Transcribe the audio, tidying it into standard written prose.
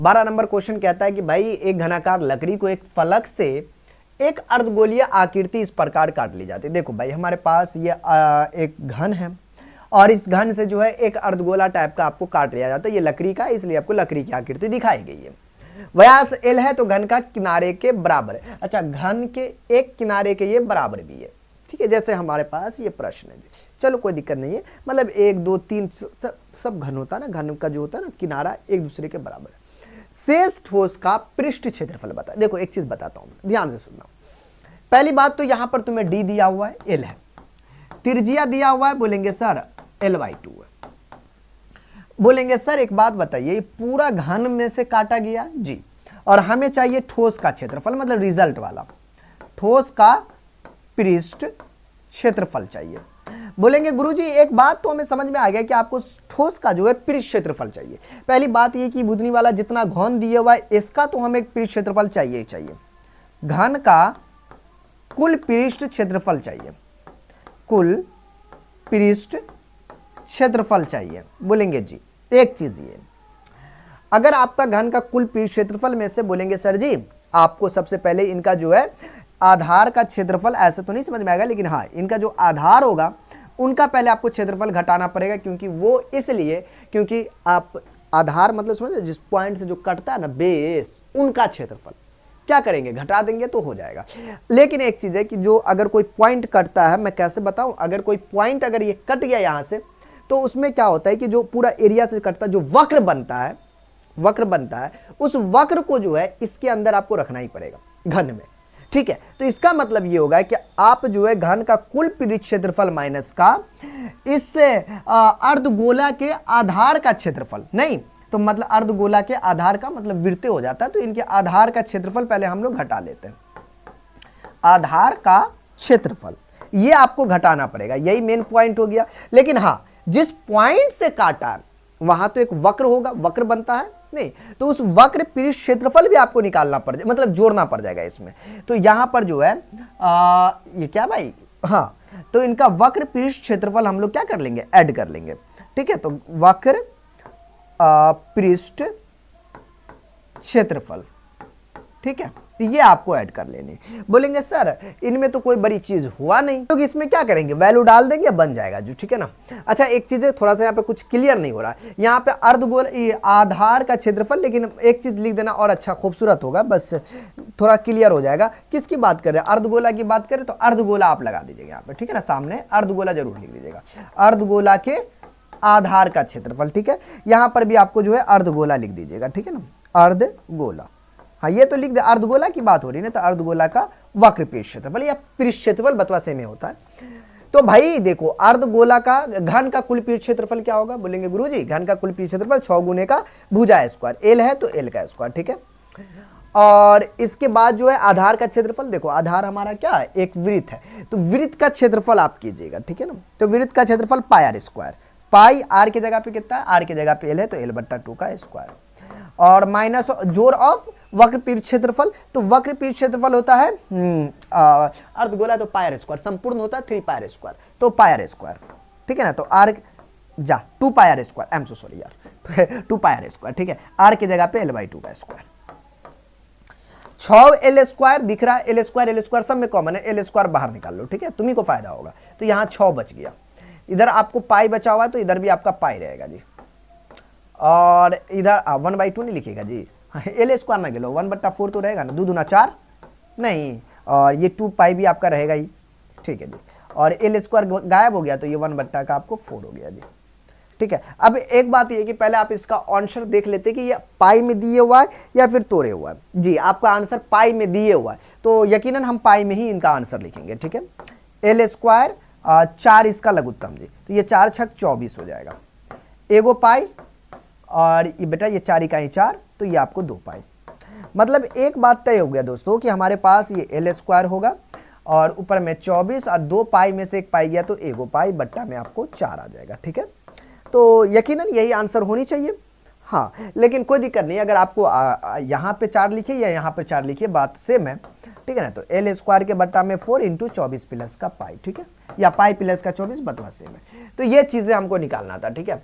12 number question कहता है कि भाई एक घनाकार लकड़ी को एक फलक से एक अर्धगोलीय आकृति इस प्रकार काट ली जाती है। देखो भाई हमारे पास ये एक घन है और इस घन से जो है एक अर्धगोला टाइप का आपको काट लिया जाता है। ये लकड़ी का, इसलिए आपको लकड़ी की आकृति दिखाई गई है। व्यास एल है तो घन का किनारे के बराबर है। अच्छा, घन के एक किनारे के ये बराबर भी है, ठीक है, जैसे हमारे पास ये प्रश्न है। चलो कोई दिक्कत नहीं है, मतलब 1 2 3 सब घन होता है ना, घन का जो होता है ना किनारा एक दूसरे के बराबर है। शेष ठोस का पृष्ठ क्षेत्रफल बता। देखो एक चीज बताता हूं, ध्यान से सुनना। पहली बात तो यहां पर तुम्हें डी दिया हुआ है, एल है, त्रिज्या दिया हुआ है, बोलेंगे सर L/2 है। बोलेंगे सर एक बात बताइए, पूरा घन में से काटा गया जी, और हमें चाहिए ठोस का क्षेत्रफल, मतलब रिजल्ट वाला, ठोस का पृष्ठ क्षेत्रफल चाहिए। बोलेंगे गुरुजी एक बात तो हमें समझ में आ गया कि आपको ठोस का जो है पृष्ठ क्षेत्रफल चाहिए। पहली बात ये कि बुधनी वाला जितना घन दिया हुआ है इसका तो हमें पृष्ठ क्षेत्रफल चाहिए ही चाहिए। घन का कुल पृष्ठ क्षेत्रफल चाहिए, कुल पृष्ठ क्षेत्रफल चाहिए। बोलेंगे जी एक चीज ये, अगर आपका घन का कुल पृष्ठ क्षेत्रफल में से बोलेंगे सर जी आपको सबसे पहले इनका जो है आधार का क्षेत्रफल, ऐसे तो नहीं समझ में आएगा लेकिन हाँ इनका जो आधार होगा उनका पहले आपको क्षेत्रफल घटाना पड़ेगा, क्योंकि वो इसलिए क्योंकि आप आधार मतलब समझे जिस पॉइंट से जो कटता है ना बेस, उनका क्षेत्रफल क्या करेंगे घटा देंगे तो हो जाएगा। लेकिन एक चीज है कि जो अगर कोई पॉइंट कटता है, मैं कैसे बताऊं, अगर कोई पॉइंट अगर ये कट गया यहां से तो उसमें क्या होता है कि जो पूरा एरिया से कटता है जो वक्र बनता है उस वक्र को जो है इसके अंदर आपको रखना ही पड़ेगा घन में, ठीक है। तो इसका मतलब ये होगा कि आप जो है घन का कुल पृष्ठ क्षेत्रफल माइनस का इस अर्धगोला के आधार का क्षेत्रफल, नहीं तो मतलब अर्धगोला के आधार का मतलब वृत्त हो जाता है, तो इनके आधार का क्षेत्रफल पहले हम लोग घटा लेते हैं। आधार का क्षेत्रफल ये आपको घटाना पड़ेगा, यही मेन पॉइंट हो गया। लेकिन हाँ जिस पॉइंट से काटा है वहां तो एक वक्र होगा, वक्र बनता है नहीं, तो उस वक्र पृष्ठ क्षेत्रफल भी आपको निकालना पड़ जाए, मतलब जोड़ना पड़ जाएगा इसमें। तो यहां पर जो है ये क्या भाई, हाँ तो इनका वक्र पृष्ठ क्षेत्रफल हम लोग क्या कर लेंगे, ऐड कर लेंगे, ठीक है। तो वक्र पृष्ठ क्षेत्रफल, ठीक है, तो ये आपको ऐड कर लेनी। बोलेंगे सर इनमें तो कोई बड़ी चीज हुआ नहीं, तो इसमें क्या करेंगे वैल्यू डाल देंगे बन जाएगा जो, ठीक है ना। अच्छा एक चीज है, थोड़ा सा यहाँ पे कुछ क्लियर नहीं हो रहा है, यहाँ पे अर्धगोल आधार का क्षेत्रफल, लेकिन एक चीज लिख देना और अच्छा खूबसूरत होगा, बस थोड़ा क्लियर हो जाएगा। किसकी बात करें, अर्धगोला की बात करें तो अर्धगोला आप लगा दीजिएगा यहाँ पे, ठीक है ना, सामने अर्धगोला जरूर लिख दीजिएगा, अर्धगोला के आधार का क्षेत्रफल, ठीक है। यहाँ पर भी आपको जो है अर्धगोला लिख दीजिएगा, ठीक है ना, अर्धगोला, हाँ ये तो लिख दे, अर्धगोला की बात हो रही है ना, तो अर्धगोला का वक्र पृष्ठ क्षेत्रफल या पृष्ठ क्षेत्रफल बतवा से में होता है। तो भाई देखो अर्धगोला का घन का कुल पृष्ठ क्षेत्रफल क्या होगा, बोलेंगे गुरुजी घन का कुल पृष्ठ क्षेत्रफल 6 गुने का भुजा स्क्वायर, एल है तो एल का स्क्वायर, ठीक है। और इसके बाद जो है आधार का क्षेत्रफल, देखो आधार हमारा क्या है, एक वृत्त है, तो वृत्त का क्षेत्रफल आप कीजिएगा, ठीक है ना। तो वृत्त का क्षेत्रफल पाई आर स्क्वायर, पाई आर की जगह पे कितना है, आर की जगह पे एल है तो L/2 का स्क्वायर, और माइनस जोर ऑफ वक्र पृष्ठ क्षेत्रफल, तो वक्र पृष्ठ क्षेत्रफल होता है अर्धगोला तो पाई आर स्क्वायर, संपूर्ण होता है 3 पाई आर स्क्वायर, तो पाई आर स्क्वायर, ठीक है ना। तो आर जा 2 pi R square, I am so sorry यार 2 पाई आर स्क्वायर, ठीक है, आर की जगह पे L/2 का स्क्वायर। 6 एल स्क्वायर दिख रहा है, एल स्क्वायर सब में कॉमन है, एल स्क्वायर बाहर निकाल लो, ठीक है, तुम्ही को फायदा होगा। तो यहाँ 6 बच गया, इधर आपको पाई बचा हुआ है तो इधर भी आपका पाई रहेगा जी, और इधर 1/2 नहीं लिखेगा जी, एल स्क्वायर ना गिलो 1/4 तो रहेगा ना, 2 दूना 4 नहीं, और ये 2 पाई भी आपका रहेगा ही, ठीक है जी, और एल स्क्वायर गायब हो गया तो ये 1/4 का आपको 4 हो गया जी, ठीक है। अब एक बात ये कि पहले आप इसका आंसर देख लेते कि ये पाई में दिए हुआ है या फिर तोड़े हुआ है जी, आपका आंसर पाई में दिए हुआ है तो यकीनन हम पाई में ही इनका आंसर लिखेंगे, ठीक है। एल स्क्वायर 4 इसका लघुत्तम जी, तो ये 4 छक 24 हो जाएगा, एगो पाई, और ये बेटा ये 4 इकाई 4, तो ये आपको 2 पाई। मतलब एक बात तय हो गया दोस्तों कि हमारे पास ये एल स्क्वायर होगा और ऊपर में 24 और 2 पाई में से 1 पाई गया तो एगो पाई बट्टा में आपको 4 आ जाएगा, ठीक है। तो यकीनन यही आंसर होनी चाहिए, हाँ लेकिन कोई दिक्कत नहीं, अगर आपको यहाँ पे 4 लिखिए या यहाँ पे 4 लिखिए बात सेम है, ठीक है ना। तो एल स्क्वायर के बट्टा में 4 × 24 प्लस का पाई, ठीक है, या पाई प्लस का 24 बटवा सेम है, तो ये चीज़ें हमको निकालना था, ठीक है।